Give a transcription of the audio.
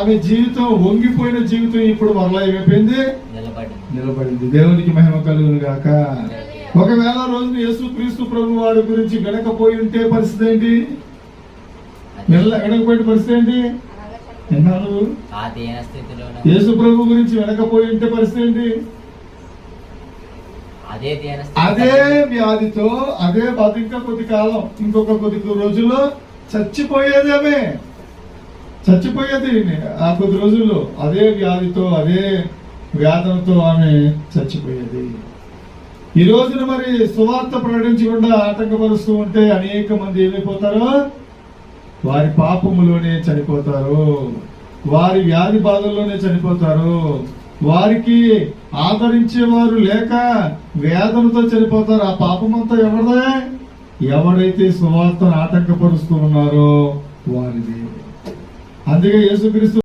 ఆమె జీవితం, వంగిపోయిన జీవితం ఇప్పుడు మరలా ఏమైపోయింది, నిలబడింది. దేవునికి మహిమ కలుగును గాక. ఒకవేళ రోజున యేసుక్రీస్తు ప్రభు వారి గురించి వినకపోయి ఉంటే పరిస్థితి ఏంటి? వినకపోయిన పరిస్థితి ఏంటి? విన్నారు? యేసు ప్రభు గురించి వినకపోయి ఉంటే పరిస్థితి ఏంటి? అదే వ్యాధితో, అదే బాధ, ఇంకా కొద్ది కాలం, ఇంకొక కొద్ది రోజుల్లో చచ్చిపోయేది. ఆ కొద్ది రోజుల్లో అదే వ్యాధితో, అదే వేదనతో ఆమె చచ్చిపోయేది. ఈ రోజున మరి సువార్త ప్రకటించకుండా ఆటంకపరుస్తూ ఉంటే అనేక మంది ఏమైపోతారో, వారి పాపములోనే చనిపోతారు, వారి వ్యాధి బాధల్లోనే చనిపోతారు, వారికి ఆదరించేవారు లేక వేదనతో చనిపోతారు. ఆ పాపమంతా ఎవరిదే? ఎవడైతే సువార్తను ఆటంకపరుస్తూ ఉన్నారో వారిది. అందుకే యేసుక్రీస్తు